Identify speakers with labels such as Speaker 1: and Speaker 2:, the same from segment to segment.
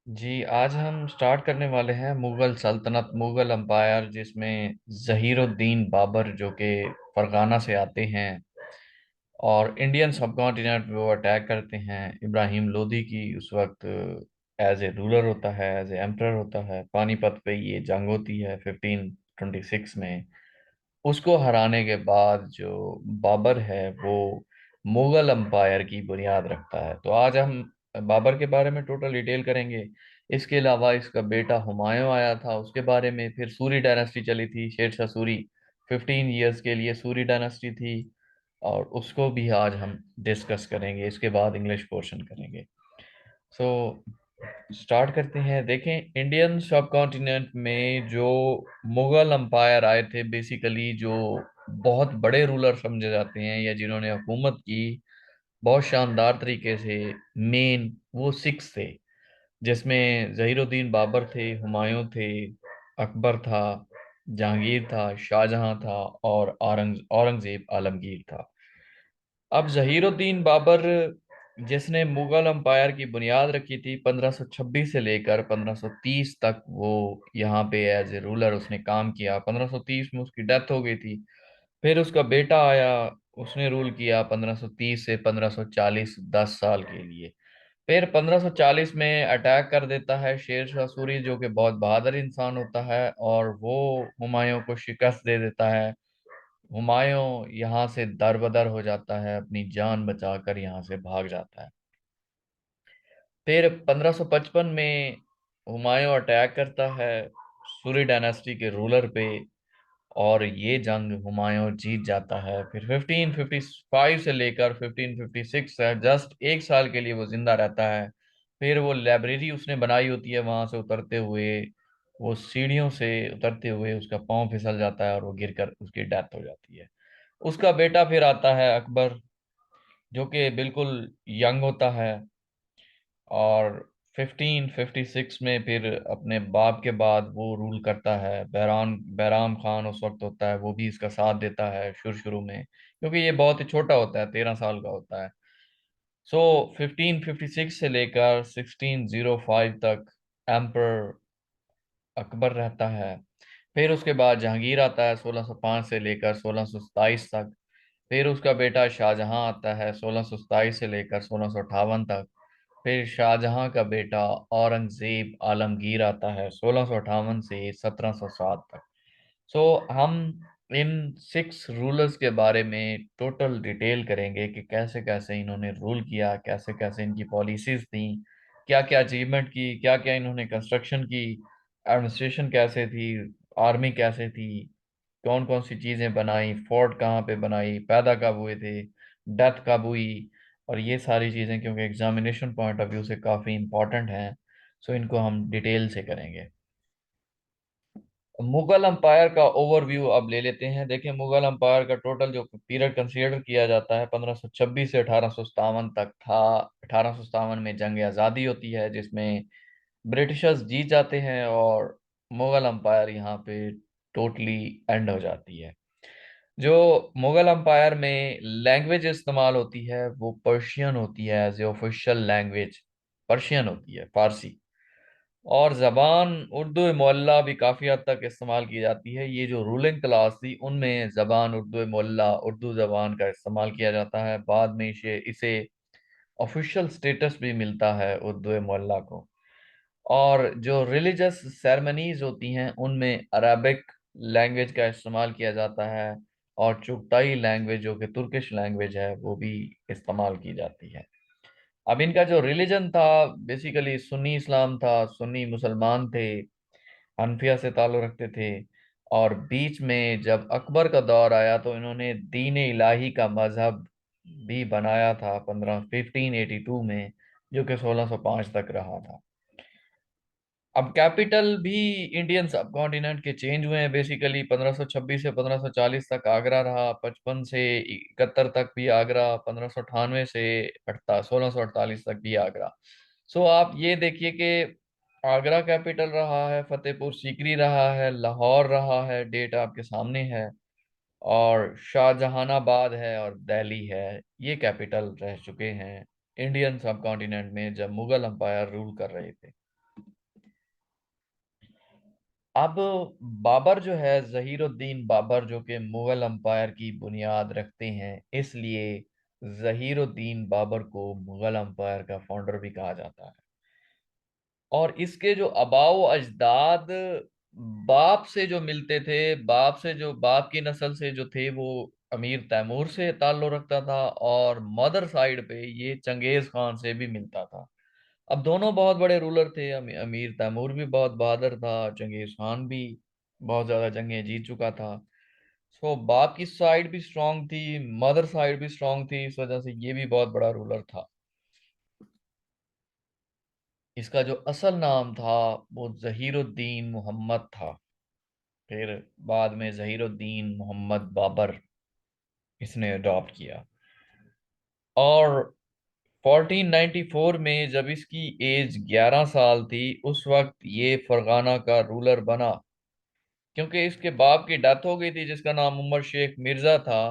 Speaker 1: जी, आज हम स्टार्ट करने वाले हैं मुगल सल्तनत, मुगल अंपायर, जिसमें ज़हीरुद्दीन बाबर जो कि फरगाना से आते हैं और इंडियन सब कॉन्टिनेंट पे वो अटैक करते हैं। इब्राहिम लोदी की उस वक्त एज ए रूलर होता है, एज ए एम्परर होता है। पानीपत पे ये जंग होती है 1526 में। उसको हराने के बाद जो बाबर है वो मुगल अंपायर की बुनियाद रखता है। तो आज हम बाबर के बारे में टोटल डिटेल करेंगे। इसके अलावा इसका बेटा हुमायूं आया था, उसके बारे में। फिर सूरी डायनेस्टी चली थी, शेरशाह सूरी 15 ईयर्स के लिए सूरी डायनेस्टी थी, और उसको भी आज हम डिस्कस करेंगे। इसके बाद इंग्लिश पोर्शन करेंगे। सो स्टार्ट करते हैं। देखें, इंडियन सब कॉन्टिनेंट में जो मुगल अंपायर आए थे, बेसिकली जो बहुत बड़े रूलर समझे जाते हैं या जिन्होंने हुकूमत की बहुत शानदार तरीके से, मेन वो सिक्स थे, जिसमें जहीरुद्दीन बाबर थे, हुमायूं थे, अकबर था, जहांगीर था, शाहजहां था और औरंगजेब आलमगीर था। अब जहीरुद्दीन बाबर, जिसने मुगल अंपायर की बुनियाद रखी थी 1526 से लेकर 1530 तक, वो यहाँ पे एज ए रूलर उसने काम किया। 1530 में उसकी डेथ हो गई थी। फिर उसका बेटा आया, उसने रूल किया 1530 से 1540, 10 साल के लिए। फिर 1540 में अटैक कर देता है शेर शाह सूरी, जो कि बहुत बहादुर इंसान होता है, और वो हुमायूं को शिकस्त दे देता है। हुमायूं यहाँ से दरबदर हो जाता है, अपनी जान बचाकर यहाँ से भाग जाता है। फिर 1555 में हुमायूं अटैक करता है सूरी डायनेस्टी के रूलर पे, और ये जंग हुमायूं जीत जाता है। फिर 1555 से लेकर 1556 तक जस्ट 1 साल के लिए वो जिंदा रहता है। फिर वो लाइब्रेरी उसने बनाई होती है, वहां से उतरते हुए, वो सीढ़ियों से उतरते हुए उसका पाँव फिसल जाता है और वो गिरकर उसकी डेथ हो जाती है। उसका बेटा फिर आता है अकबर, जो कि बिल्कुल यंग होता है, और 1556 में फिर अपने बाप के बाद वो रूल करता है। बैराम बैराम खान उस वक्त होता है, वो भी इसका साथ देता है शुरू शुरू में, क्योंकि ये बहुत ही छोटा होता है, 13 साल का होता है। सो 1556 से लेकर 1605 तक एम्पर अकबर रहता है। फिर उसके बाद जहांगीर आता है 1605 से लेकर 1627 तक। फिर उसका बेटा शाहजहां आता है 1627 से लेकर 1658 तक। फिर शाहजहां का बेटा औरंगजेब आलमगीर आता है 1658 से 1707 तक। सो हम इन सिक्स रूलर्स के बारे में टोटल डिटेल करेंगे कि कैसे कैसे इन्होंने रूल किया, कैसे कैसे इनकी पॉलिसीज थी, क्या क्या अचीवमेंट की, क्या क्या इन्होंने कंस्ट्रक्शन की, एडमिनिस्ट्रेशन कैसे थी, आर्मी कैसे थी, कौन कौन सी चीजें बनाई, फोर्ट कहाँ पे बनाई, पैदा कब हुए थे, डेथ कब हुई। और ये सारी चीजें क्योंकि एग्जामिनेशन पॉइंट ऑफ व्यू से काफी इंपॉर्टेंट हैं, सो इनको हम डिटेल से करेंगे। मुगल अंपायर का ओवरव्यू अब ले लेते हैं। देखिए, मुगल अंपायर का टोटल जो पीरियड कंसीडर किया जाता है 1526 से 1857 तक था। 1857 में जंग आज़ादी होती है, जिसमें ब्रिटिशर्स जीत जाते हैं और मुगल अंपायर यहाँ पे टोटली एंड हो जाती है। जो मुगल अंपायर में लैंग्वेज इस्तेमाल होती है वो पर्शियन होती है, as a official language Persian होती है, फारसी। और जबान उर्दू मोहल्ला भी काफ़ी हद तक इस्तेमाल की जाती है। ये जो रूलिंग क्लास थी उनमें जबान उर्दू मोहल्ला, उर्दू जबान का इस्तेमाल किया जाता है। बाद में इसे इसे ऑफिशियल स्टेटस भी मिलता है उर्दू मोहल्ला को। और जो रिलीजियस सेरेमनीज होती हैं उनमें अरबिक लैंग्वेज का इस्तेमाल किया जाता है, और चुगताई लैंग्वेज जो कि तुर्किश लैंग्वेज है वो भी इस्तेमाल की जाती है। अब इनका जो रिलीजन था, बेसिकली सुन्नी इस्लाम था, सुन्नी मुसलमान थे, हनफिया से ताल्लुक़ रखते थे। और बीच में जब अकबर का दौर आया तो इन्होंने दीन इलाही का मजहब भी बनाया था 1582 में, जो कि 1605 तक रहा था। अब कैपिटल भी इंडियन सब कॉन्टिनेंट के चेंज हुए हैं। बेसिकली 1526 से 1540 तक आगरा रहा, 55 से 71 तक भी आगरा, 1598 से 1648 तक भी आगरा। सो आप ये देखिए कि आगरा कैपिटल रहा है, फतेहपुर सीकरी रहा है, लाहौर रहा है, डेट आपके सामने है, और शाहजहानाबाद है और दिल्ली है। ये कैपिटल रह चुके हैं इंडियन सब कॉन्टिनेंट में जब मुगल अंपायर रूल कर रहे थे। अब बाबर जो है, जहीरुद्दीन बाबर, जो कि मुगल अंपायर की बुनियाद रखते हैं, इसलिए जहीरुद्दीन बाबर को मुगल अंपायर का फाउंडर भी कहा जाता है। और इसके जो आबाओ अजदाद बाप से जो मिलते थे, बाप से जो बाप की नस्ल से जो थे, वो अमीर तैमूर से ताल्लुक रखता था, और मदर साइड पे ये चंगेज खान से भी मिलता था। अब दोनों बहुत बड़े रूलर थे। अमीर तैमूर भी बहुत बहादुर था, चंगेज खान भी बहुत ज्यादा जंगें जीत चुका था। सो बाप की साइड भी स्ट्रांग थी, मदर साइड भी स्ट्रांग थी, इस वजह से ये भी बहुत बड़ा रूलर था। इसका जो असल नाम था वो जहीरुद्दीन मोहम्मद था। फिर बाद में जहीरुद्दीन मोहम्मद बाबर इसने अडॉप्ट किया। और 1494 में जब इसकी एज 11 साल थी, उस वक्त ये फरगाना का रूलर बना। क्योंकि इसके बाप की डेथ हो गई थी, जिसका नाम उमर शेख मिर्जा था,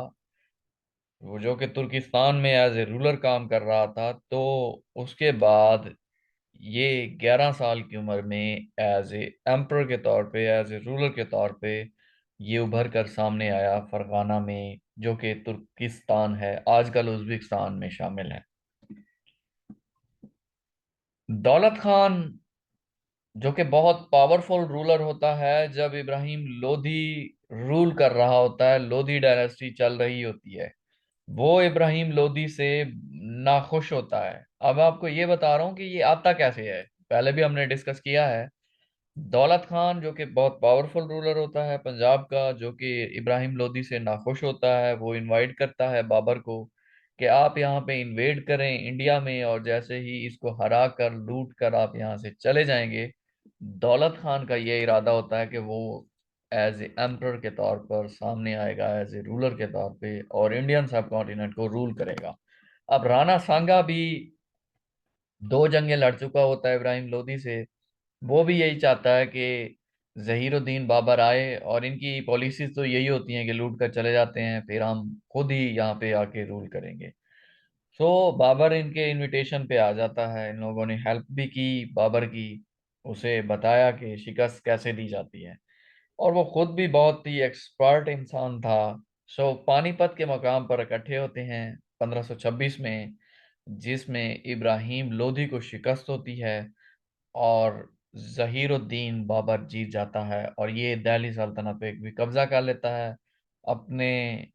Speaker 1: वो जो कि तुर्किस्तान में एज ए रूलर काम कर रहा था। तो उसके बाद ये 11 साल की उम्र में एज ए एम्पर के तौर पे, एज ए रूलर के तौर पे ये उभर कर सामने आया फरगाना में, जो कि तुर्किस्तान है, आजकल उज्बेकिस्तान में शामिल है। दौलत खान जो कि बहुत पावरफुल रूलर होता है, जब इब्राहिम लोधी रूल कर रहा होता है, लोधी डायनेस्टी चल रही होती है, वो इब्राहिम लोधी से नाखुश होता है। अब आपको ये बता रहा हूँ कि ये आता कैसे है, पहले भी हमने डिस्कस किया है। दौलत खान जो कि बहुत पावरफुल रूलर होता है पंजाब का, जो कि इब्राहिम लोदी से नाखुश होता है, वो इनवाइट करता है बाबर को कि आप यहाँ पे इन्वेड करें इंडिया में, और जैसे ही इसको हरा कर लूट कर आप यहाँ से चले जाएंगे। दौलत खान का ये इरादा होता है कि वो एज ए एम्परर के तौर पर सामने आएगा, एज ए रूलर के तौर पे, और इंडियन सब कॉन्टिनेंट को रूल करेगा। अब राणा सांगा भी दो जंगें लड़ चुका होता है इब्राहिम लोदी से। वो भी यही चाहता है कि जहीरुद्दीन बाबर आए, और इनकी पॉलिसीज तो यही होती हैं कि लूट कर चले जाते हैं, फिर हम खुद ही यहाँ पे आके रूल करेंगे। सो बाबर इनके इनविटेशन पे आ जाता है। इन लोगों ने हेल्प भी की बाबर की, उसे बताया कि शिकस्त कैसे दी जाती है, और वो खुद भी बहुत ही एक्सपर्ट इंसान था। सो पानीपत के मकाम पर इकट्ठे होते हैं 1526 में, जिसमें इब्राहिम लोधी को शिकस्त होती है, और जहीरुद्दीन बाबर जीत जाता है, और ये दिल्ली सल्तनत पे भी कब्जा कर लेता है अपने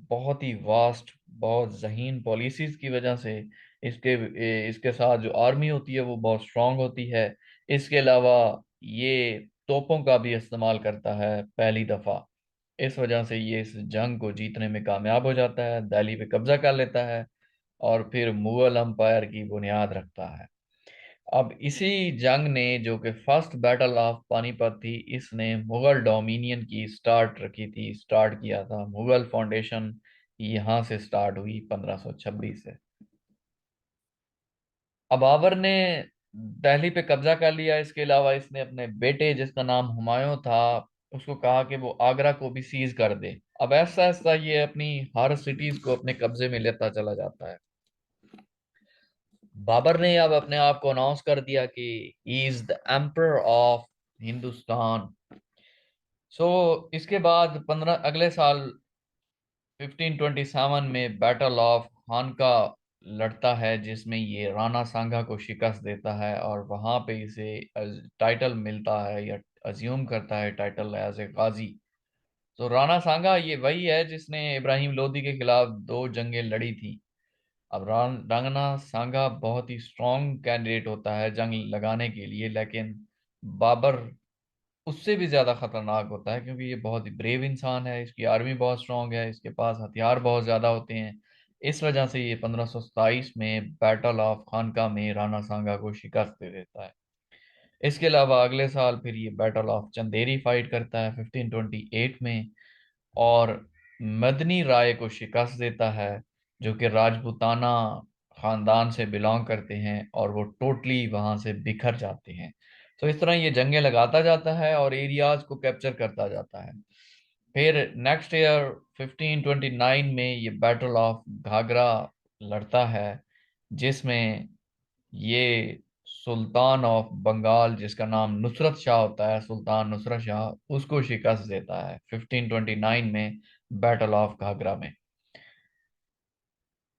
Speaker 1: बहुत ही वास्ट, बहुत जहीन पॉलिसीज की वजह से। इसके इसके साथ जो आर्मी होती है वो बहुत स्ट्रांग होती है। इसके अलावा ये तोपों का भी इस्तेमाल करता है पहली दफा। इस वजह से ये इस जंग को जीतने में कामयाब हो जाता है, दिल्ली पे कब्जा कर लेता है, और फिर मुगल अंपायर की बुनियाद रखता है। अब इसी जंग ने, जो कि फर्स्ट बैटल ऑफ पानीपत थी, इसने मुगल डोमिनियन की स्टार्ट रखी थी, स्टार्ट किया था। मुगल फाउंडेशन यहाँ से स्टार्ट हुई 1526 से। अब बाबर ने दिल्ली पे कब्जा कर लिया। इसके अलावा इसने अपने बेटे, जिसका नाम हुमायूं था, उसको कहा कि वो आगरा को भी सीज कर दे। अब ऐसा ऐसा ये अपनी हर सिटीज को अपने कब्जे में लेता चला जाता है। बाबर ने अब अपने आप को अनाउंस कर दिया कि he is the emperor of Hindustan. So इसके बाद 15 अगले साल 1527 में बैटल ऑफ खानका लड़ता है, जिसमें ये राणा सांगा को शिकस्त देता है, और वहां पे इसे टाइटल मिलता है, या अज्यूम करता है टाइटल एज ए गाजी। तो राणा सांगा ये वही है जिसने इब्राहिम लोदी के खिलाफ दो जंगें लड़ी थी। अब रांगना सांगा बहुत ही स्ट्रॉन्ग कैंडिडेट होता है जंग लगाने के लिए, लेकिन बाबर उससे भी ज्यादा खतरनाक होता है, क्योंकि ये बहुत ही ब्रेव इंसान है, इसकी आर्मी बहुत स्ट्रांग है, इसके पास हथियार बहुत ज्यादा होते हैं। इस वजह से ये 1527 में बैटल ऑफ खानका में राणा सांगा को शिकस्त दे देता है। इसके अलावा अगले साल फिर ये बैटल ऑफ चंदेरी फाइट करता है 1528 में, और मदनी राय को शिकस्त देता है, जो कि राजपूताना खानदान से बिलोंग करते हैं, और वो टोटली वहां से बिखर जाते हैं। तो इस तरह ये जंगें लगाता जाता है और एरियाज को कैप्चर करता जाता है। फिर नेक्स्ट ईयर 1529 में ये बैटल ऑफ घाघरा लड़ता है, जिसमें ये सुल्तान ऑफ बंगाल, जिसका नाम नुसरत शाह होता है, सुल्तान नुसरत शाह, उसको शिकस्त देता है 1529 में, बैटल ऑफ घाघरा में।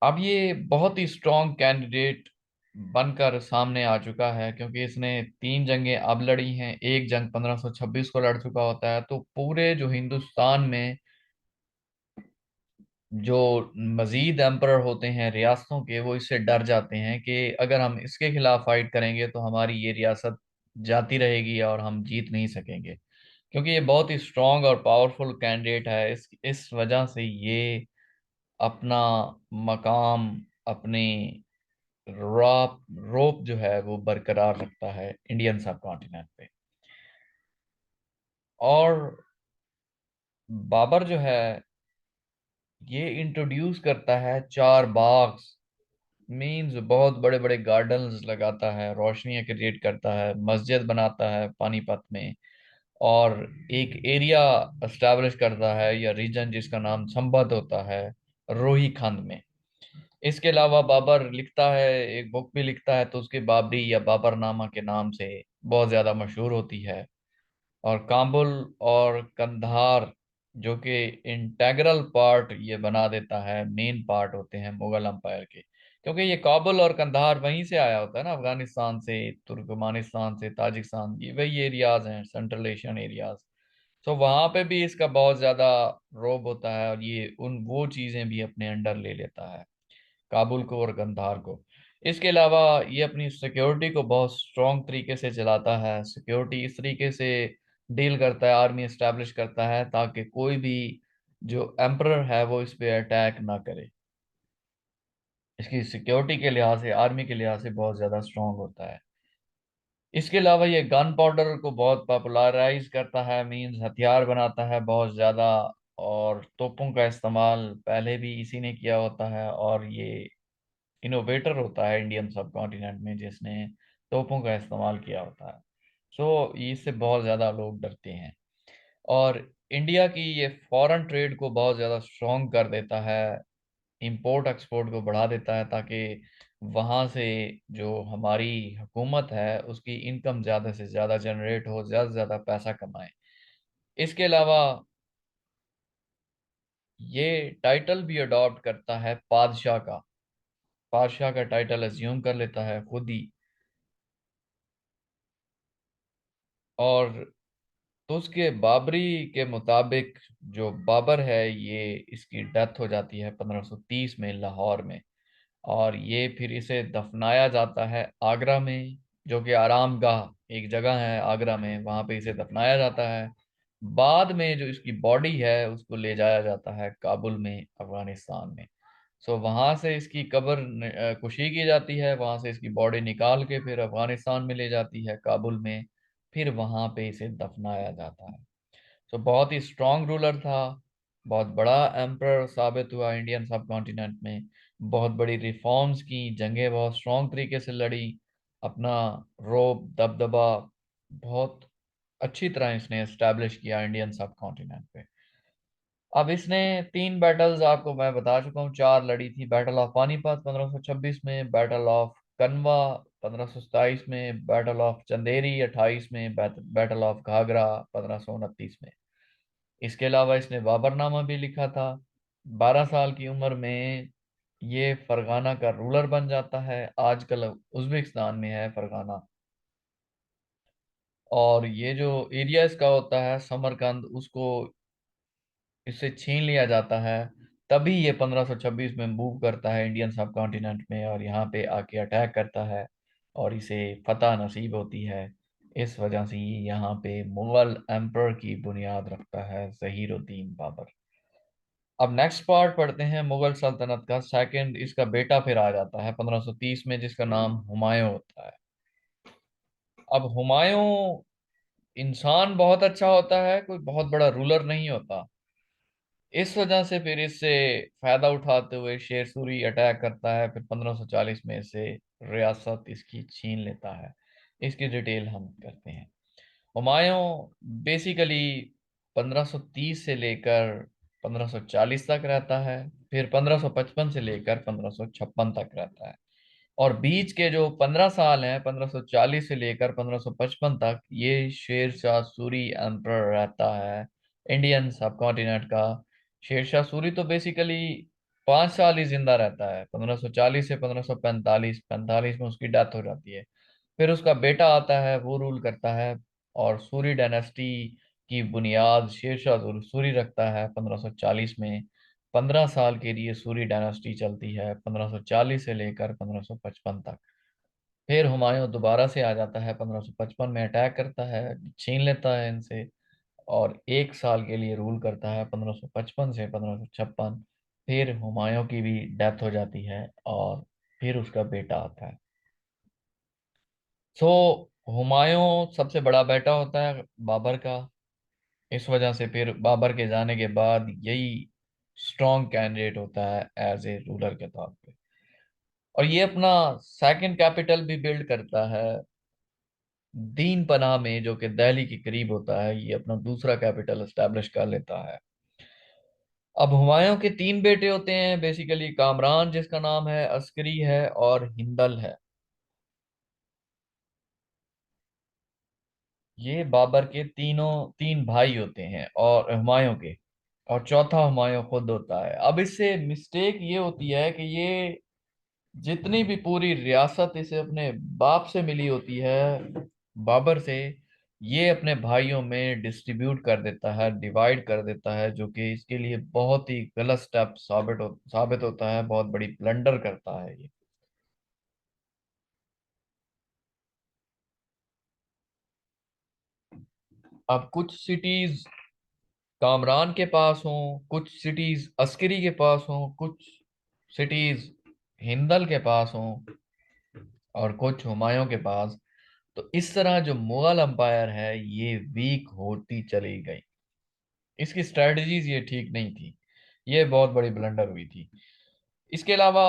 Speaker 1: अब ये बहुत ही स्ट्रॉन्ग कैंडिडेट बनकर सामने आ चुका है, क्योंकि इसने तीन जंगें अब लड़ी हैं, एक जंग 1526 को लड़ चुका होता है। तो पूरे जो हिंदुस्तान में जो मजीद एम्परर होते हैं रियासतों के, वो इससे डर जाते हैं कि अगर हम इसके खिलाफ फाइट करेंगे तो हमारी ये रियासत जाती रहेगी और हम जीत नहीं सकेंगे। क्योंकि ये बहुत ही स्ट्रॉन्ग और पावरफुल कैंडिडेट है, इस वजह से ये अपना मकाम, अपनी रॉप रोप जो है वो बरकरार रखता है इंडियन सब कॉन्टिनेंट पे। और बाबर जो है ये इंट्रोड्यूस करता है चार बाग, मीन्स बहुत बड़े बड़े गार्डन्स लगाता है, रोशनियां क्रिएट करता है, मस्जिद बनाता है पानीपत में, और एक एरिया एस्टैब्लिश करता है या रीजन जिसका नाम संबद्ध होता है रोही खंड में। इसके अलावा बाबर लिखता है, एक बुक भी लिखता है, तो उसके बाबरी या बाबरनामा के नाम से बहुत ज्यादा मशहूर होती है। और काबुल और कंधार जो कि इंटेग्रल पार्ट ये बना देता है, मेन पार्ट होते हैं मुगल अंपायर के, क्योंकि ये काबुल और कंधार वहीं से आया होता है ना, अफगानिस्तान से, तुर्कमानिस्तान से, ताजिकिस्तान, ये वही एरियाज हैं, सेंट्रल एशियन एरियाज। तो वहां पे भी इसका बहुत ज्यादा रोब होता है, और ये उन वो चीजें भी अपने अंडर ले लेता है, काबुल को और कंधार को। इसके अलावा ये अपनी सिक्योरिटी को बहुत स्ट्रॉन्ग तरीके से चलाता है, सिक्योरिटी इस तरीके से डील करता है, आर्मी एस्टैब्लिश करता है ताकि कोई भी जो एम्परर है वो इस पे अटैक ना करे। इसकी सिक्योरिटी के लिहाज से, आर्मी के लिहाज से बहुत ज़्यादा स्ट्रॉन्ग होता है। इसके अलावा ये गन पाउडर को बहुत पॉपुलराइज करता है, मींस हथियार बनाता है बहुत ज़्यादा, और तोपों का इस्तेमाल पहले भी इसी ने किया होता है, और ये इनोवेटर होता है इंडियन सब कॉन्टिनेंट में जिसने तोपों का इस्तेमाल किया होता है। सो इससे बहुत ज़्यादा लोग डरते हैं। और इंडिया की ये फॉरेन ट्रेड को बहुत ज़्यादा स्ट्रॉन्ग कर देता है, इंपोर्ट एक्सपोर्ट को बढ़ा देता है, ताकि वहाँ से जो हमारी हुकूमत है उसकी इनकम ज़्यादा से ज़्यादा जनरेट हो, ज़्यादा से ज़्यादा पैसा कमाए। इसके अलावा ये टाइटल भी अडॉप्ट करता है बादशाह का, बादशाह का टाइटल अज्यूम कर लेता है खुद ही। और तो उसके बाबरी के मुताबिक जो बाबर है ये, इसकी डेथ हो जाती है 1530 में लाहौर में, और ये फिर इसे दफनाया जाता है आगरा में, जो कि आराम गाह एक जगह है आगरा में, वहां पे इसे दफनाया जाता है। बाद में जो इसकी बॉडी है उसको ले जाया जाता है काबुल में, अफगानिस्तान में। सो वहां से इसकी कब्र कुशी की जाती है, वहां से इसकी बॉडी निकाल के फिर अफगानिस्तान में ले जाती है काबुल में, फिर वहां पे इसे दफनाया जाता है। सो बहुत ही स्ट्रांग रूलर था, बहुत बड़ा एम्परर साबित हुआ इंडियन सब कॉन्टिनेंट में, बहुत बड़ी रिफॉर्म्स की, जंगें बहुत स्ट्रांग तरीके से लड़ी, अपना रोब दबदबा बहुत अच्छी तरह इसने एस्टैब्लिश किया इंडियन सब कॉन्टिनेंट पे। अब इसने तीन बैटल्स आपको मैं बता चुका हूँ, चार लड़ी थी, बैटल ऑफ पानीपत 1526 में, बैटल ऑफ कनवा 1527 में, बैटल ऑफ चंदेरी 28 में, बैटल ऑफ घाघरा 1529 में। इसके अलावा इसने बाबरनामा भी लिखा था। 12 साल की उम्र में ये फरगाना का रूलर बन जाता है, आजकल उज्बेकिस्तान में है फरगाना। और ये जो एरिया इसका होता है समरकंद, उसको इससे छीन लिया जाता है। तभी ये 1526 में मूव करता है इंडियन सब कॉन्टिनेंट में, और यहाँ पे आके अटैक करता है, और इसे फतह नसीब होती है। इस वजह से ये यहाँ पे मुगल एम्पर की बुनियाद रखता है जहीरुद्दीन बाबर। अब नेक्स्ट पार्ट पढ़ते हैं मुगल सल्तनत का। सेकंड इसका बेटा फिर आ जाता है 1530 में, जिसका नाम हुमायूं होता है। अब हुमायूं इंसान बहुत अच्छा होता है, कोई बहुत बड़ा रूलर नहीं होता। इस वजह से फिर इससे फायदा उठाते हुए शेर सूरी अटैक करता है, फिर 1540 में से रियासत इसकी छीन लेता है। इसकी डिटेल हम करते हैं। हुमायूं बेसिकली 1530 से लेकर 1540 तक रहता है, फिर 1555 से लेकर 1556 तक रहता है। और बीच के जो 15 साल हैं, 1540 से लेकर 1555 तक, ये शेर शाह सूरी एम्परर रहता है इंडियन सब कॉन्टिनेंट का। शेर शाह सूरी तो बेसिकली 5 साल ही जिंदा रहता है, 1540 से 1545, 45 में उसकी डेथ हो जाती है। फिर उसका बेटा आता है, वो रूल करता है। और सूरी डायनेस्टी की बुनियाद शेर शाह सूरी रखता है 1540 में। 15 साल के लिए सूरी डायनेस्टी चलती है, 1540 से लेकर 1555 तक। फिर हुमायूं दोबारा से आ जाता है, 1555 में अटैक करता है, छीन लेता है इनसे। और 1 साल के लिए रूल करता है, 1555 से 1556। फिर हुमायूं की भी डेथ हो जाती है, और फिर उसका बेटा आता है। सो हुमायूं सबसे बड़ा बेटा होता है बाबर का। इस वजह से फिर बाबर के जाने के बाद यही स्ट्रॉन्ग कैंडिडेट होता है एज ए रूलर के तौर पे। और ये अपना सेकंड कैपिटल भी बिल्ड करता है दीन पनाह में, जो कि दिल्ली के करीब होता है। ये अपना दूसरा कैपिटल एस्टेब्लिश कर लेता है। अब हुमायूं के 3 बेटे होते हैं बेसिकली, कामरान जिसका नाम है, अस्करी है, और हिंदल है। ये बाबर के तीन भाई होते हैं और हुमायूं के। और चौथा हुमायूं खुद होता है। अब इससे मिस्टेक ये होती है कि ये जितनी भी पूरी रियासत इसे अपने बाप से मिली होती है, बाबर से, ये अपने भाइयों में डिस्ट्रीब्यूट कर देता है, डिवाइड कर देता है, जो कि इसके लिए बहुत ही गलत स्टेप साबित होता है, बहुत बड़ी ब्लंडर करता है ये। अब कुछ सिटीज कामरान के पास हों, कुछ सिटीज अस्करी के पास हों, कुछ सिटीज हिंदल के पास हों, और कुछ हुमायूं के पास, तो इस तरह जो मुगल अंपायर है ये वीक होती चली गई। इसकी स्ट्रेटजीज ये ठीक नहीं थी। ये बहुत बड़ी ब्लंडर हुई थी। इसके अलावा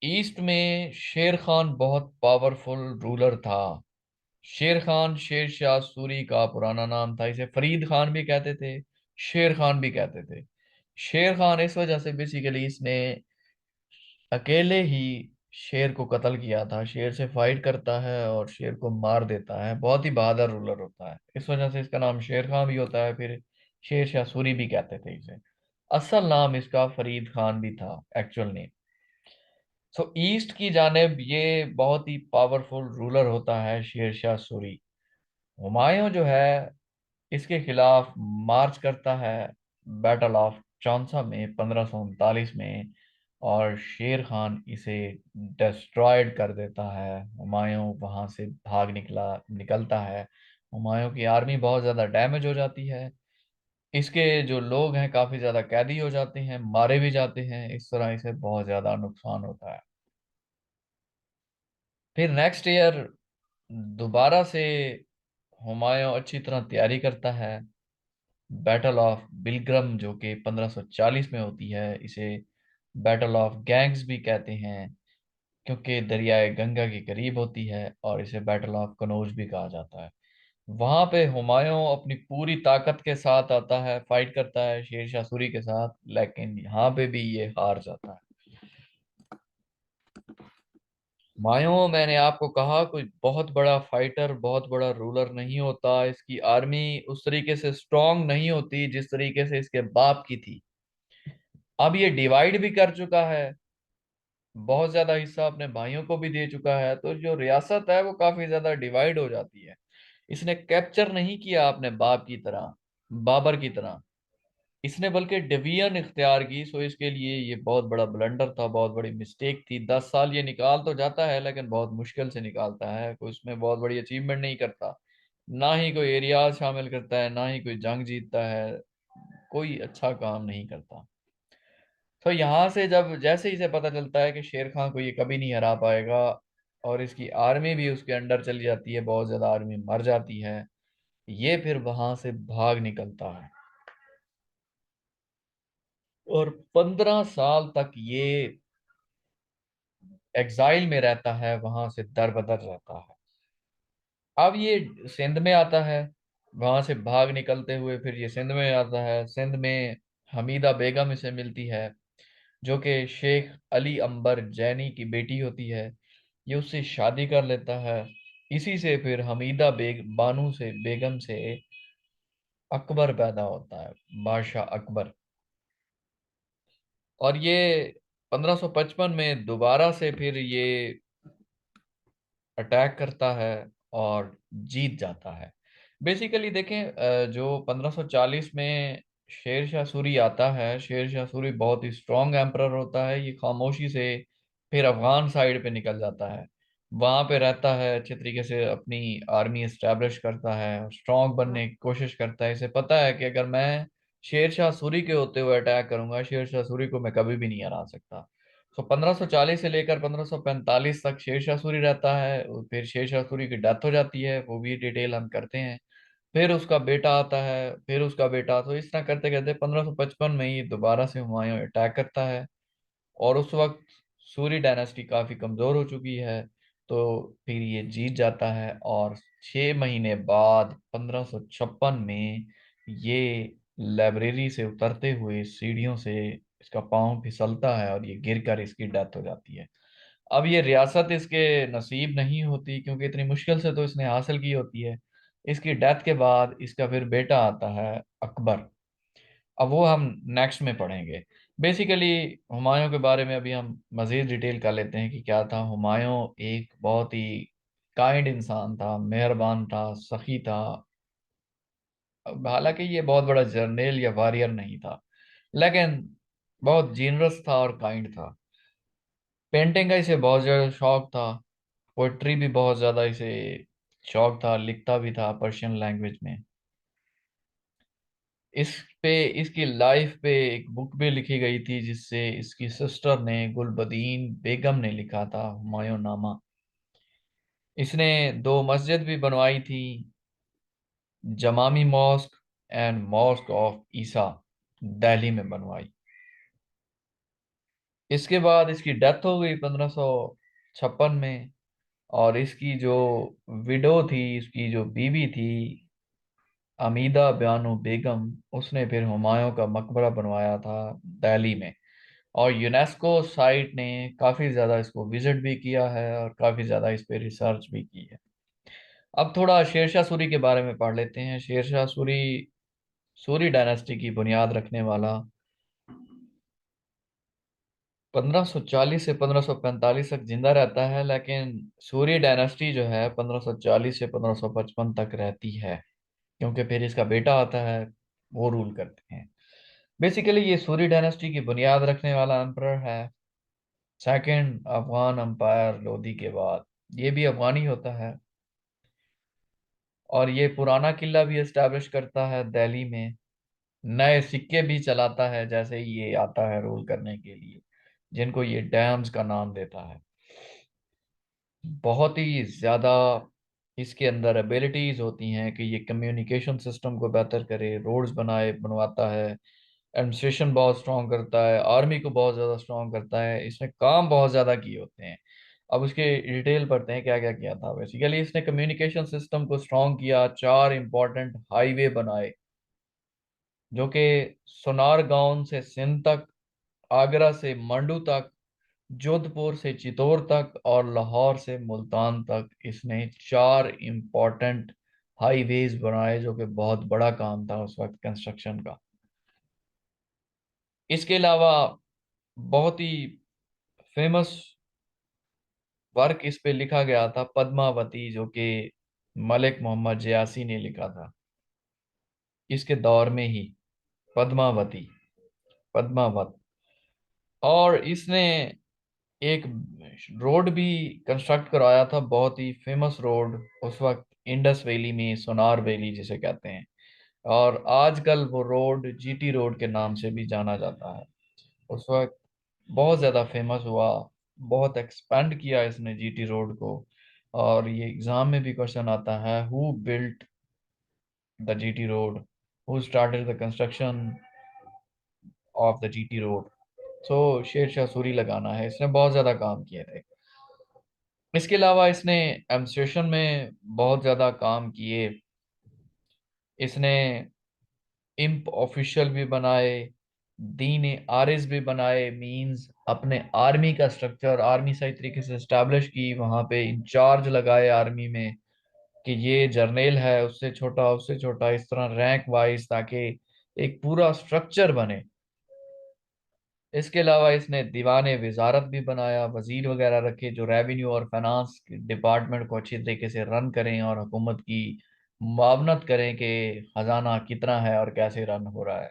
Speaker 1: ईस्ट में शेर खान बहुत पावरफुल रूलर था। शेर खान शेर शाह सूरी का पुराना नाम था। इसे फरीद खान भी कहते थे, शेर खान भी कहते थे। शेर खान इस वजह से बेसिकली इसने अकेले ही शेर को कत्ल किया था। शेर से फाइट करता है और शेर को मार देता है। बहुत ही बहादुर रूलर होता है, इस वजह से इसका नाम शेर खान भी होता है। फिर शेर शाह सूरी भी कहते थे इसे। असल नाम इसका फरीद खान भी था, एक्चुअल नेम। सो ईस्ट की जानिब ये बहुत ही पावरफुल रूलर होता है शेर शाह सूरी। हुमायूं जो है इसके खिलाफ मार्च करता है बैटल ऑफ चौसा में 1539 में, और शेर खान इसे डिस्ट्रॉयड कर देता है। हुमायूं वहां से निकलता है। हुमायूं की आर्मी बहुत ज्यादा डैमेज हो जाती है। इसके जो लोग हैं काफी ज्यादा कैदी हो जाते हैं, मारे भी जाते हैं। इस तरह इसे बहुत ज्यादा नुकसान होता है। फिर नेक्स्ट ईयर दोबारा से हुमायूं अच्छी तरह तैयारी करता है। बैटल ऑफ बिलग्रम जो कि 1540 में होती है, इसे बैटल ऑफ गैंग्स भी कहते हैं, क्योंकि दरियाए गंगा के करीब होती है। और इसे बैटल ऑफ कनौज भी कहा जाता है। वहां पे हुमायूं अपनी पूरी ताकत के साथ आता है, फाइट करता है शेर शाह सूरी के साथ, लेकिन यहाँ पे भी ये हार जाता है। हुमायूं, मैंने आपको कहा, कोई बहुत बड़ा फाइटर, बहुत बड़ा रूलर नहीं होता। इसकी आर्मी उस तरीके से स्ट्रांग नहीं होती जिस तरीके से इसके बाप की थी। अब ये डिवाइड भी कर चुका है, बहुत ज्यादा हिस्सा अपने भाइयों को भी दे चुका है, तो जो रियासत है वो काफी ज्यादा डिवाइड हो जाती है। इसने कैप्चर नहीं किया अपने बाप की तरह, बाबर की तरह। इसने बल्कि डिवीजन इख्तियार की। सो इसके लिए ये बहुत बड़ा ब्लंडर था, बहुत बड़ी मिस्टेक थी। 10 साल ये निकाल तो जाता है, लेकिन बहुत मुश्किल से निकालता है। कोई उसमें बहुत बड़ी अचीवमेंट नहीं करता, ना ही कोई एरियाज शामिल करता है, ना ही कोई जंग जीतता है, कोई अच्छा काम नहीं करता। तो यहाँ से जब जैसे ही इसे पता चलता है कि शेर खान को ये कभी नहीं हरा पाएगा, और इसकी आर्मी भी उसके अंडर चली जाती है, बहुत ज्यादा आर्मी मर जाती है, ये फिर वहां से भाग निकलता है। और 15 साल तक ये एग्जाइल में रहता है, वहां से दर बदर रहता है। अब ये सिंध में आता है, वहां से भाग निकलते हुए फिर ये सिंध में आता है। सिंध में हमीदा बेगम इसे मिलती है, जो कि शेख अली अंबर जैनी की बेटी होती है। ये उससे शादी कर लेता है। इसी से फिर हमीदा बानू से बेगम से अकबर पैदा होता है, बादशाह अकबर। और ये 1555 में दोबारा से फिर ये अटैक करता है और जीत जाता है। बेसिकली देखें, जो 1540 में शेर शाह सूरी आता है, शेर शाह सूरी बहुत ही स्ट्रॉन्ग एम्परर होता है। ये खामोशी से फिर अफगान साइड पे निकल जाता है, वहां पे रहता है, अच्छे तरीके से अपनी आर्मी एस्टेब्लिश करता है, स्ट्रॉन्ग बनने की कोशिश करता है। इसे पता है कि अगर मैं शेर शाह सूरी के होते हुए अटैक करूंगा, शेर शाह सूरी को मैं कभी भी नहीं हरा सकता। तो 1540 से लेकर 1545 तक शेरशाह सूरी रहता है, और फिर शेरशाह सूरी की डेथ हो जाती है, वो भी डिटेल हम करते हैं। फिर उसका बेटा आता है, फिर उसका बेटा, तो इस तरह करते करते 1555 में ही दोबारा से हुमायूं अटैक करता है। और उस वक्त सूरी डायनेस्टी काफी कमजोर हो चुकी है, तो फिर ये जीत जाता है। और 6 महीने बाद 1556 में ये लाइब्रेरी से उतरते हुए सीढ़ियों से इसका पाँव फिसलता है और ये गिरकर इसकी डेथ हो जाती है। अब ये रियासत इसके नसीब नहीं होती, क्योंकि इतनी मुश्किल से तो इसने हासिल की होती है। इसकी डेथ के बाद इसका फिर बेटा आता है, अकबर। अब वो हम नेक्स्ट में पढ़ेंगे। बेसिकली हुमायूं के बारे में अभी हम मजीद डिटेल कर लेते हैं कि क्या था। हुमायूं एक बहुत ही काइंड इंसान था, मेहरबान था, सखी था। अब हालांकि ये बहुत बड़ा जर्नैल या वॉरियर नहीं था, लेकिन बहुत जीनरस था और काइंड था। पेंटिंग का इसे बहुत ज्यादा शौक था। पोइट्री भी बहुत ज्यादा इसे शौक था, लिखता भी था पर्शियन लैंग्वेज में। इस पे इसकी लाइफ पे एक बुक भी लिखी गई थी, जिससे इसकी सिस्टर ने, गुलबदीन बेगम ने लिखा था, हुमायूं नामा। इसने दो मस्जिद भी बनवाई थी, जमामी मॉस्क एंड मॉस्क ऑफ ईसा, दिल्ली में बनवाई। इसके बाद इसकी डेथ हो गई 1556 में। और इसकी जो विडो थी, इसकी जो बीवी थी, अमीदा बानो बेगम, उसने फिर हुमायूं का मकबरा बनवाया था दिल्ली में। और यूनेस्को साइट ने काफ़ी ज़्यादा इसको विजिट भी किया है और काफ़ी ज़्यादा इस पे रिसर्च भी की है। अब थोड़ा शेरशाह सूरी के बारे में पढ़ लेते हैं। शेरशाह सूरी सूरी डायनेस्टी की बुनियाद रखने वाला, 1540 से 1545 तक जिंदा रहता है, लेकिन सूरी डायनेस्टी जो है 1540 से 1555 तक रहती है, क्योंकि फिर इसका बेटा आता है, वो रूल करते हैं। बेसिकली ये सूरी डायनेस्टी की बुनियाद रखने वाला एम्परर है, सेकंड अफगान अंपायर लोधी के बाद। ये भी अफगानी होता है। और ये पुराना किला भी एस्टैब्लिश करता है दिल्ली में। नए सिक्के भी चलाता है जैसे ही ये आता है रूल करने के लिए, जिनको ये डैम्स का नाम देता है। बहुत ही ज्यादा इसके अंदर एबिलिटीज होती हैं कि ये कम्युनिकेशन सिस्टम को बेहतर करे, रोड्स बनवाता है, एडमिनिस्ट्रेशन बहुत स्ट्रॉन्ग करता है, आर्मी को बहुत ज़्यादा स्ट्रॉन्ग करता है। इसने काम बहुत ज़्यादा किए होते हैं। अब उसके डिटेल पढ़ते हैं क्या क्या किया था। बेसिकली इसने कम्युनिकेशन सिस्टम को स्ट्रॉन्ग किया, 4 इंपॉर्टेंट हाईवे बनाए, जो कि सोनार गांव से सिंध तक, आगरा से मंडू तक, जोधपुर से चित्तौड़ तक और लाहौर से मुल्तान तक। इसने 4 इंपॉर्टेंट हाईवेज बनाए, जो कि बहुत बड़ा काम था उस वक्त कंस्ट्रक्शन का। इसके अलावा बहुत ही फेमस वर्क इस पे लिखा गया था, पद्मावती, जो कि मलिक मोहम्मद जयासी ने लिखा था इसके दौर में ही। पद्मावती, पद्मावत। और इसने एक रोड भी कंस्ट्रक्ट करवाया था, बहुत ही फेमस रोड उस वक्त, इंडस वैली में, सोनार वैली जिसे कहते हैं। और आजकल वो रोड जीटी रोड के नाम से भी जाना जाता है। उस वक्त बहुत ज़्यादा फेमस हुआ, बहुत एक्सपेंड किया इसने जीटी रोड को। और ये एग्जाम में भी क्वेश्चन आता है, who built the GT road, who started the construction of the GT road. So Sher Shah Suri लगाना है, इसने बहुत ज़्यादा काम किए थे। इसके अलावा इसने एडमिनिस्ट्रेशन में बहुत ज़्यादा काम किए। इसने इम्प ऑफिशियल भी बनाए, दी ने आरएस भी बनाए, मींस अपने आर्मी का स्ट्रक्चर, आर्मी सही तरीके से एस्टेब्लिश की, वहां पे इंचार्ज लगाए आर्मी में कि ये जर्नल है, उससे छोटा इस तरह रैंक वाइज, ताकि एक पूरा स्ट्रक्चर बने। इसके अलावा इसने दीवाने वजारत भी बनाया, वजीर वगैरह रखे जो रेवेन्यू और फाइनेंस डिपार्टमेंट को अच्छी तरीके से रन करें और हुकूमत की मुआवनत करें कि खजाना कितना है और कैसे रन हो रहा है।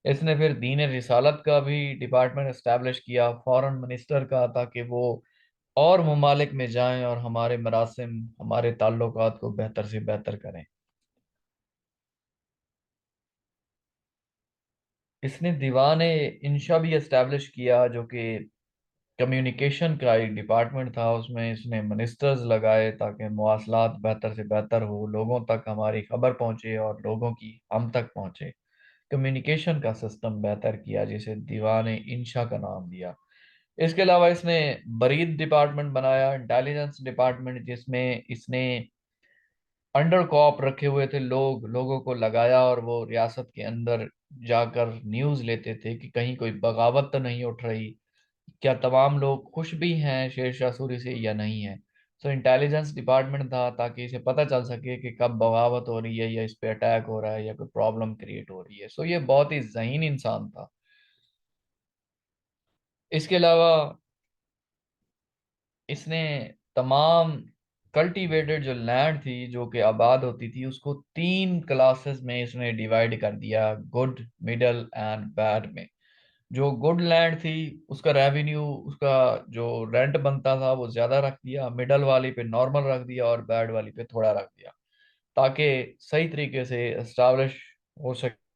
Speaker 1: इसने फिर दीन रिसालत का भी डिपार्टमेंट इस्टेब्लिश किया, फॉरेन मिनिस्टर का, ताकि वो और ममालिक में जाएं और हमारे मरासिम, हमारे ताल्लुकात को बेहतर से बेहतर करें। इसने दीवान इंशा भी इस्टेब्लिश किया, जो कि कम्युनिकेशन का एक डिपार्टमेंट था। उसमें इसने मिनिस्टर्स लगाए ताकि मवासलात बेहतर से बेहतर हो, लोगों तक हमारी खबर पहुंचे और लोगों की हम तक पहुंचे। कम्युनिकेशन का सिस्टम बेहतर किया, जिसे दीवान इंशा का नाम दिया। इसके अलावा इसने बरीद डिपार्टमेंट बनाया, इंटेलिजेंस डिपार्टमेंट, जिसमें इसने अंडर कॉप रखे हुए थे, लोगों को लगाया और वो रियासत के अंदर जाकर न्यूज़ लेते थे कि कहीं कोई बगावत तो नहीं उठ रही, क्या तमाम लोग खुश भी हैं शेर शाह सूरी से या नहीं है। सो इंटेलिजेंस डिपार्टमेंट था ताकि इसे पता चल सके कि कब बगावत हो रही है या इस पे अटैक हो रहा है या कोई प्रॉब्लम क्रिएट हो रही है। सो ये बहुत ही ज़हीन इंसान था। इसके अलावा इसने तमाम कल्टीवेटेड जो लैंड थी जो कि आबाद होती थी, उसको 3 क्लासेस में इसने डिवाइड कर दिया, गुड, मिडल एंड बैड में। जो गुड लैंड थी उसका रेवेन्यू, उसका जो रेंट बनता था वो ज्यादा रख दिया, मिडल वाली पे नॉर्मल रख दिया और बैड वाली पे थोड़ा रख दिया, ताकि सही तरीके से एस्टाब्लिश हो सके